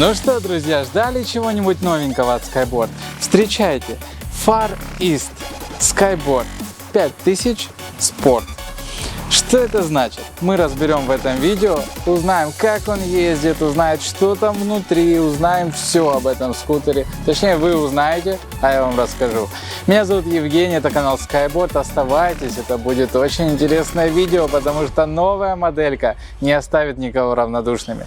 Ну что, друзья, ждали чего-нибудь новенького от Skyboard? Встречайте, Far East Skyboard 5000 Sport. Что это значит? Мы разберем в этом видео, узнаем, как он ездит, узнаем, что там внутри, узнаем все об этом скутере. Точнее, вы узнаете, а я вам расскажу. Меня зовут Евгений, это канал Skyboard. Оставайтесь, это будет очень интересное видео, потому что новая моделька не оставит никого равнодушными.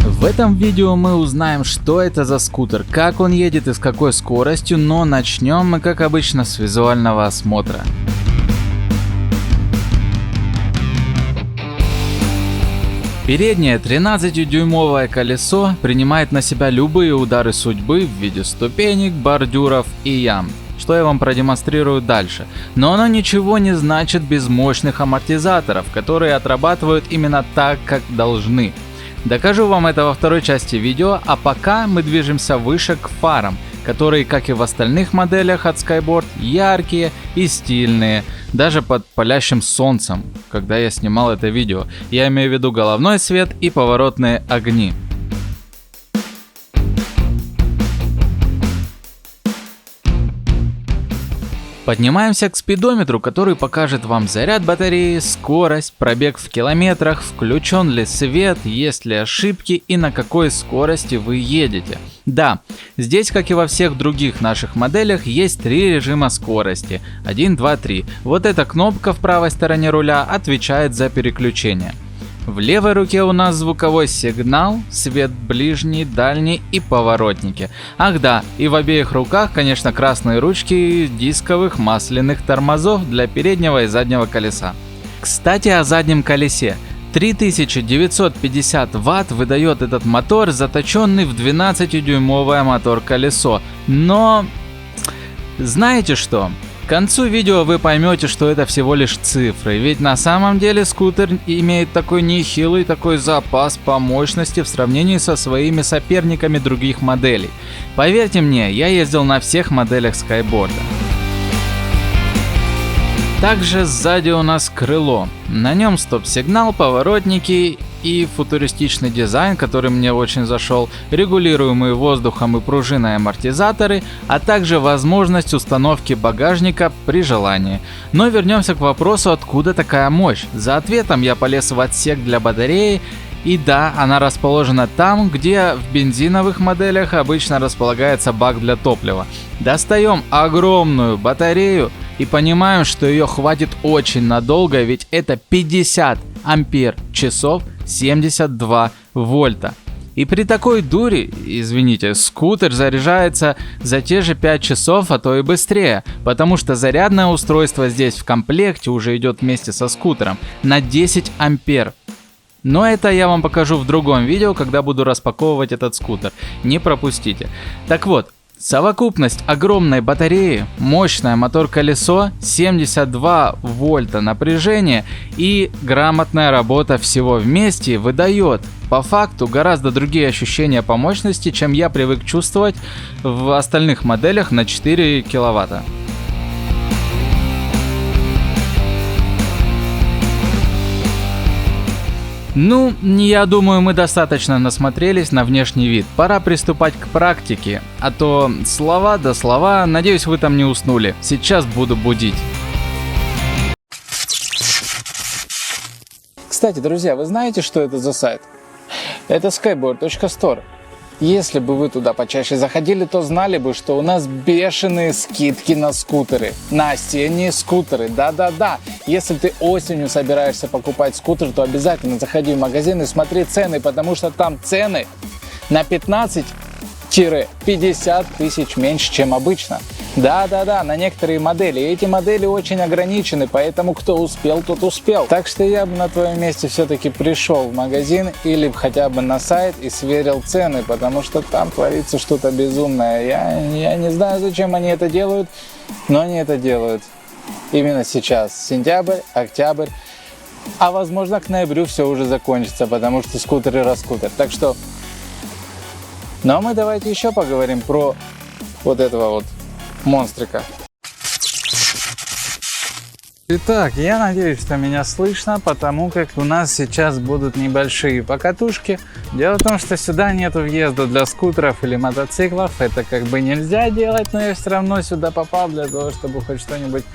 В этом видео мы узнаем, что это за скутер, как он едет и с какой скоростью, но начнем мы, как обычно, с визуального осмотра. Переднее 13-дюймовое колесо принимает на себя любые удары судьбы в виде ступенек, бордюров и ям, что я вам продемонстрирую дальше. Но оно ничего не значит без мощных амортизаторов, которые отрабатывают именно так, как должны. Докажу вам это во второй части видео, а пока мы движемся выше к фарам, которые, как и в остальных моделях от Skyboard, яркие и стильные, даже под палящим солнцем, когда я снимал это видео. Я имею в виду головной свет и поворотные огни. Поднимаемся к спидометру, который покажет вам заряд батареи, скорость, пробег в километрах, включен ли свет, есть ли ошибки и на какой скорости вы едете. Да, здесь, как и во всех других наших моделях, есть 3 режима скорости. 1, 2, 3. Вот эта кнопка в правой стороне руля отвечает за переключение. В левой руке у нас звуковой сигнал, свет ближний, дальний и поворотники. Ах да, и в обеих руках, конечно, красные ручки дисковых масляных тормозов для переднего и заднего колеса. Кстати, о заднем колесе. 3950 Вт выдает этот мотор, заточенный в 12-дюймовое мотор-колесо. Но знаете что? К концу видео вы поймете, что это всего лишь цифры, ведь на самом деле скутер имеет такой нехилый такой запас по мощности в сравнении со своими соперниками других моделей. Поверьте мне, я ездил на всех моделях Skyboard. Также сзади у нас крыло, на нем стоп-сигнал, поворотники и футуристичный дизайн, который мне очень зашел, регулируемые воздухом и пружиной амортизаторы, а также возможность установки багажника при желании. Но вернемся к вопросу, откуда такая мощь. За ответом я полез в отсек для батареи. И да, она расположена там, где в бензиновых моделях обычно располагается бак для топлива. Достаем огромную батарею и понимаем, что ее хватит очень надолго, ведь это 50 ампер-часов 72 вольта. И при такой дуре, извините, скутер заряжается за те же 5 часов, а то и быстрее, потому что зарядное устройство здесь в комплекте уже идет вместе со скутером на 10 ампер. Но это я вам покажу в другом видео, когда буду распаковывать этот скутер. Не пропустите. Так вот, совокупность огромной батареи, мощное мотор-колесо, 72 вольта напряжения и грамотная работа всего вместе выдает по факту гораздо другие ощущения по мощности, чем я привык чувствовать в остальных моделях на 4 киловатта. Ну, я думаю, мы достаточно насмотрелись на внешний вид. Пора приступать к практике, а то слова да слова, надеюсь, вы там не уснули. Сейчас буду будить. Кстати, друзья, вы знаете, что это за сайт? Это skyboard.store. Если бы вы туда почаще заходили, то знали бы, что у нас бешеные скидки на скутеры, на осенние скутеры, да-да-да. Если ты осенью собираешься покупать скутер, то обязательно заходи в магазин и смотри цены, потому что там цены на 15-50 тысяч меньше, чем обычно. Да-да-да, на некоторые модели. И эти модели очень ограничены, поэтому кто успел, тот успел. Так что я бы на твоем месте все-таки пришел в магазин или хотя бы на сайт и сверил цены, потому что там творится что-то безумное. Я не знаю, зачем они это делают, но они это делают. Именно сейчас, сентябрь, октябрь, а возможно к ноябрю все уже закончится, потому что скутеры раскупят. Так что, ну а мы давайте еще поговорим про вот этого вот монстрика. Итак, я надеюсь, что меня слышно, потому как у нас сейчас будут небольшие покатушки. Дело в том, что сюда нет въезда для скутеров или мотоциклов. Это как бы нельзя делать, но я все равно сюда попал для того, чтобы хоть что-нибудь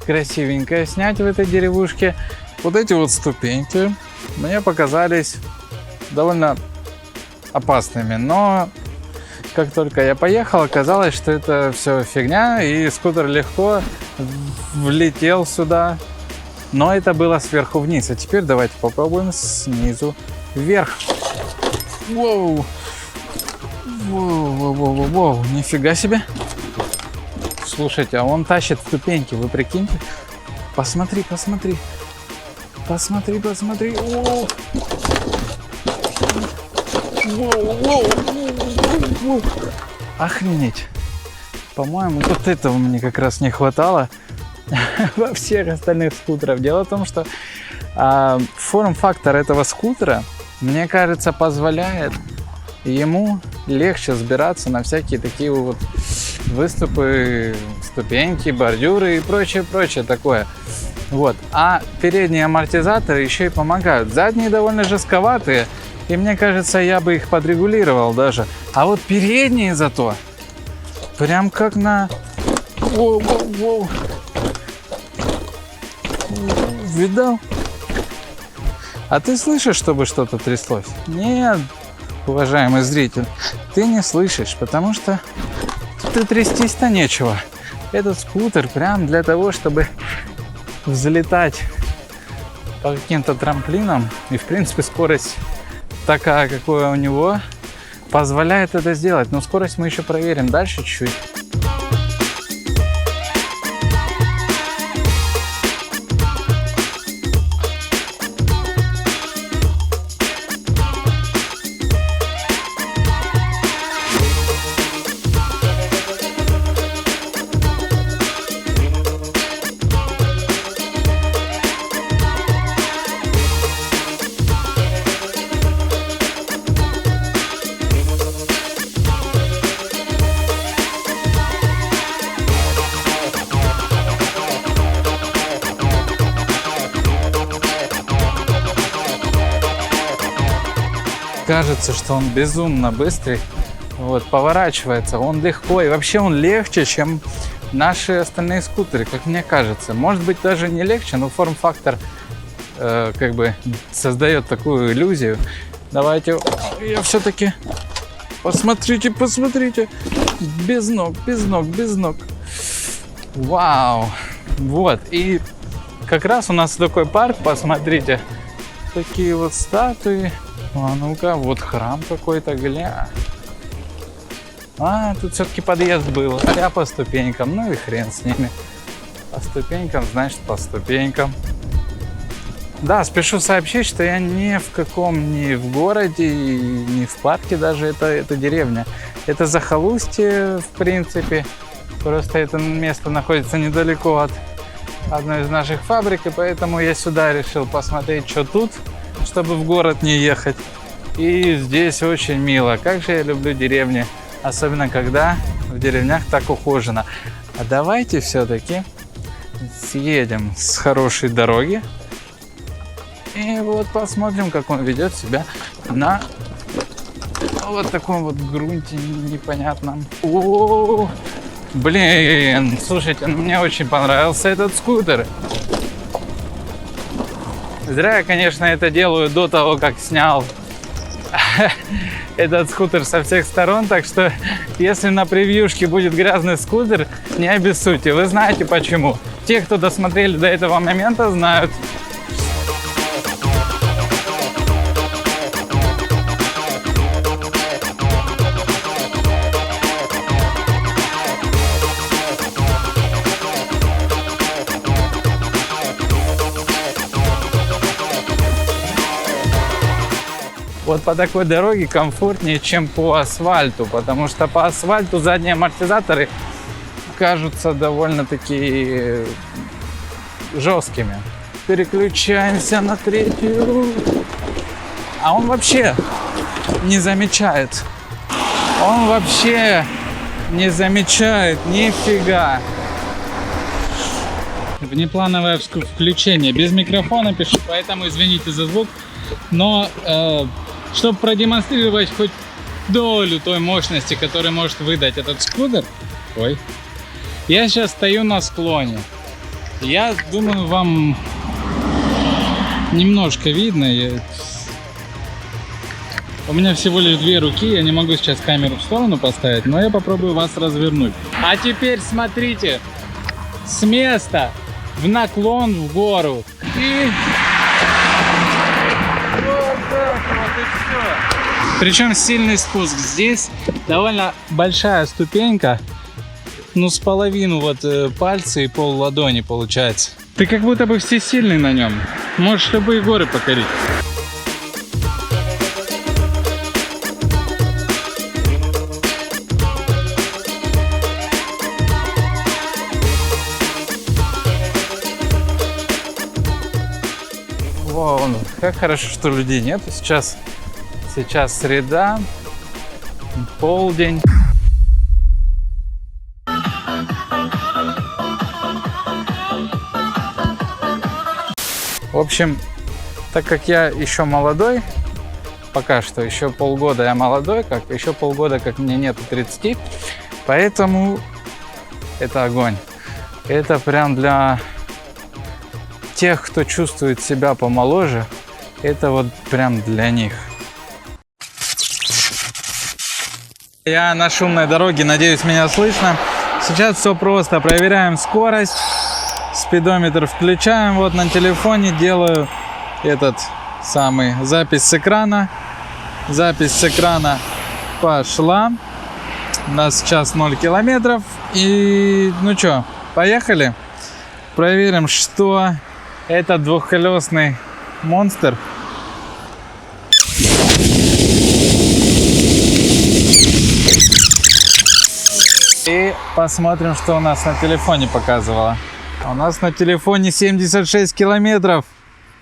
красивенькое снять в этой деревушке. Вот эти вот ступеньки мне показались довольно опасными, но как только я поехал, оказалось, что это все фигня, и скутер легко влетел сюда. Но это было сверху вниз. А теперь давайте попробуем снизу вверх. Воу! Воу, нифига себе! Слушайте, а он тащит ступеньки, вы прикиньте? Посмотри. Воу! Охренеть! По-моему, вот этого мне как раз не хватало во всех остальных скутерах. Дело в том, что форм-фактор этого скутера, мне кажется, позволяет ему легче сбираться на всякие такие вот выступы, ступеньки, бордюры и прочее такое. Вот. А передние амортизаторы еще и помогают. Задние довольно жестковатые, и мне кажется, я бы их подрегулировал даже. А вот передние зато прям как на... Воу. Видал? А ты слышишь, чтобы что-то тряслось? Нет, уважаемый зритель, ты не слышишь, потому что тут и трястись-то нечего. Этот скутер прям для того, чтобы взлетать по каким-то трамплинам, и в принципе скорость такая, какая у него, позволяет это сделать. Но скорость мы еще проверим дальше чуть-чуть. Кажется, что он безумно быстрый, вот, поворачивается, он легко, и вообще он легче, чем наши остальные скутеры, как мне кажется. Может быть, даже не легче, но форм-фактор как бы создает такую иллюзию. Давайте, я все-таки, посмотрите, без ног. Вау, вот, и как раз у нас такой парк, посмотрите, такие вот статуи. А ну-ка, вот храм какой-то, гля. Тут все-таки подъезд был. А я по ступенькам, ну и хрен с ними. По ступенькам, значит, по ступенькам. Да, спешу сообщить, что я ни в городе, ни в парке даже, это деревня. Это захолустье, в принципе. Просто это место находится недалеко от одной из наших фабрик, и поэтому я сюда решил посмотреть, что тут, чтобы в город не ехать. И здесь очень мило. Как же я люблю деревни. Особенно когда в деревнях так ухожено. А давайте все-таки съедем с хорошей дороги. И вот посмотрим, как он ведет себя на вот таком вот грунте непонятном. О, блин, слушайте, мне очень понравился этот скутер. Зря я, конечно, это делаю до того, как снял этот скутер со всех сторон. Так что, если на превьюшке будет грязный скутер, не обессудьте. Вы знаете почему. Те, кто досмотрели до этого момента, знают. Вот по такой дороге комфортнее, чем по асфальту, потому что по асфальту задние амортизаторы кажутся довольно-таки жесткими. Переключаемся на третью. А он вообще не замечает. Он вообще не замечает нифига. внеплановое включение. Без микрофона пишу, поэтому извините за звук. Но чтобы продемонстрировать хоть долю той мощности, которую может выдать этот скутер, я сейчас стою на склоне. Я думаю, вам немножко видно. У меня всего лишь две руки, я не могу сейчас камеру в сторону поставить, но я попробую вас развернуть. А теперь смотрите, с места в наклон в гору. И вот так вот и все. Причем сильный спуск. Здесь довольно большая ступенька, ну с половину вот пальца и пол ладони получается. Ты как будто бы всесильный на нем. Можешь любые горы покорить. Вон, как хорошо, что людей нет. Сейчас среда, полдень. В общем, так как я еще молодой, пока что еще полгода я молодой, еще полгода как мне нету 30, поэтому это огонь. Это прям для тех, кто чувствует себя помоложе, это вот прям для них. Я на шумной дороге, надеюсь, меня слышно. Сейчас все просто. Проверяем скорость. Спидометр включаем. Вот на телефоне делаю этот самый запись с экрана. Запись с экрана пошла. У нас сейчас 0 километров. И ну что, поехали. Проверим, что этот двухколесный монстр. И посмотрим, что у нас на телефоне показывало. У нас на телефоне 76 километров.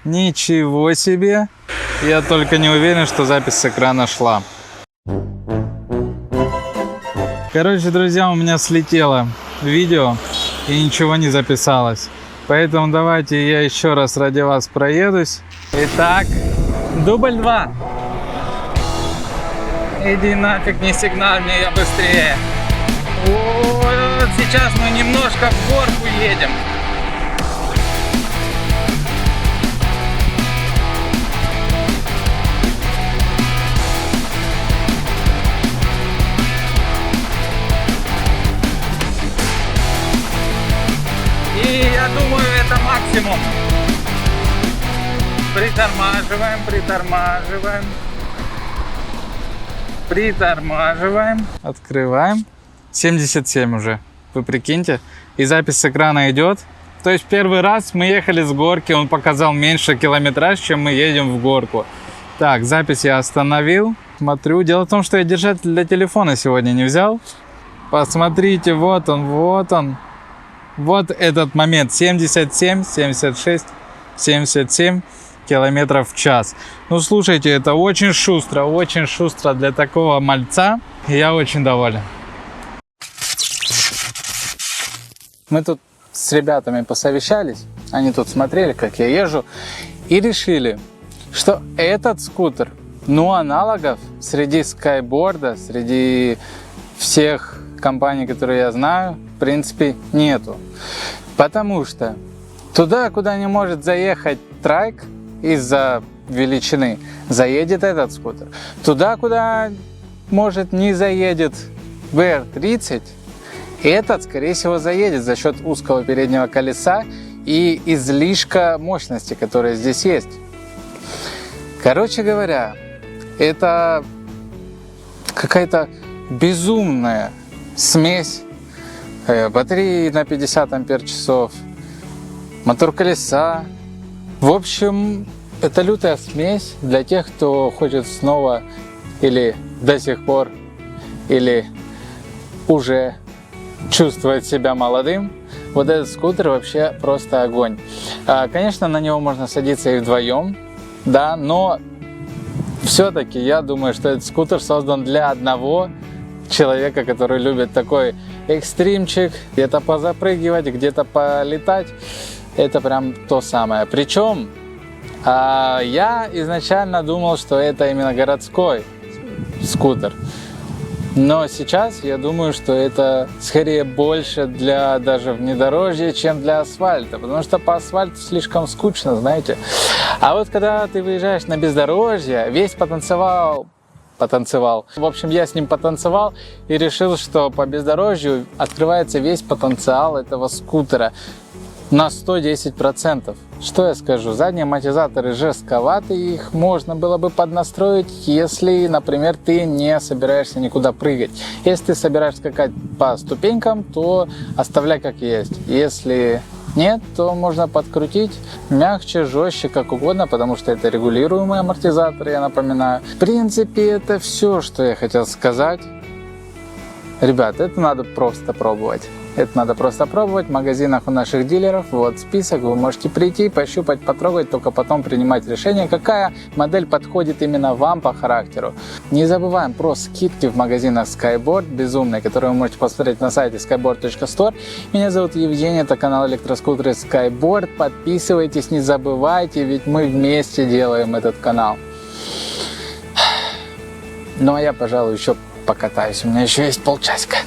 Ничего себе. Я только не уверен, что запись с экрана шла. Короче, друзья, у меня слетело видео и ничего не записалось. Поэтому давайте я еще раз ради вас проедусь. Итак, дубль 2. Иди нафиг, не сигналь мне, я быстрее. Вот сейчас мы немножко в горку едем. И я думаю, это максимум. Притормаживаем, притормаживаем. Притормаживаем. Открываем. 77 уже, вы прикиньте. И запись с экрана идет. То есть первый раз мы ехали с горки, он показал меньше километраж, чем мы едем в горку. Так, запись я остановил. Смотрю. Дело в том, что я держатель для телефона сегодня не взял. Посмотрите, вот он, вот он. Вот этот момент. 77, 76, 77 километров в час. Ну, слушайте, это очень шустро для такого мальца. Я очень доволен. Мы тут с ребятами посовещались, они тут смотрели, как я езжу, и решили, что этот скутер, ну, аналогов среди скайборда, среди всех компаний, которые я знаю, в принципе, нету. Потому что туда, куда не может заехать трайк из-за величины, заедет этот скутер. Туда, куда, может, не заедет VR30, этот, скорее всего, заедет за счет узкого переднего колеса и излишка мощности, которая здесь есть. Короче говоря, это какая-то безумная смесь батареи на 50 ампер-часов, мотор колеса. В общем, это лютая смесь для тех, кто хочет снова или до сих пор, или уже чувствовать себя молодым. Вот этот скутер вообще просто огонь. Конечно, на него можно садиться и вдвоем, да, но все-таки я думаю, что этот скутер создан для одного человека, который любит такой экстримчик, где-то позапрыгивать, где-то полетать. Это прям то самое. Причем я изначально думал, что это именно городской скутер. Но сейчас я думаю, что это скорее больше для даже внедорожья, чем для асфальта. Потому что по асфальту слишком скучно, знаете. А вот когда ты выезжаешь на бездорожье, весь потанцевал. В общем, я с ним потанцевал и решил, что по бездорожью открывается весь потенциал этого скутера на 110%. Что я скажу? Задние амортизаторы жестковаты, их можно было бы поднастроить, если, например, ты не собираешься никуда прыгать. Если ты собираешься скакать по ступенькам, то оставляй как есть. Если нет, то можно подкрутить мягче, жестче, как угодно, потому что это регулируемые амортизаторы, я напоминаю. В принципе, это все, что я хотел сказать. Ребят, это надо просто пробовать. В магазинах у наших дилеров. Вот список, вы можете прийти, пощупать, потрогать, только потом принимать решение, какая модель подходит именно вам по характеру. Не забываем про скидки в магазинах Skyboard, безумные, которые вы можете посмотреть на сайте skyboard.store. Меня зовут Евгений, это канал электроскутеры Skyboard. Подписывайтесь, не забывайте, ведь мы вместе делаем этот канал. Ну а я, пожалуй, еще покатаюсь, у меня еще есть полчасика.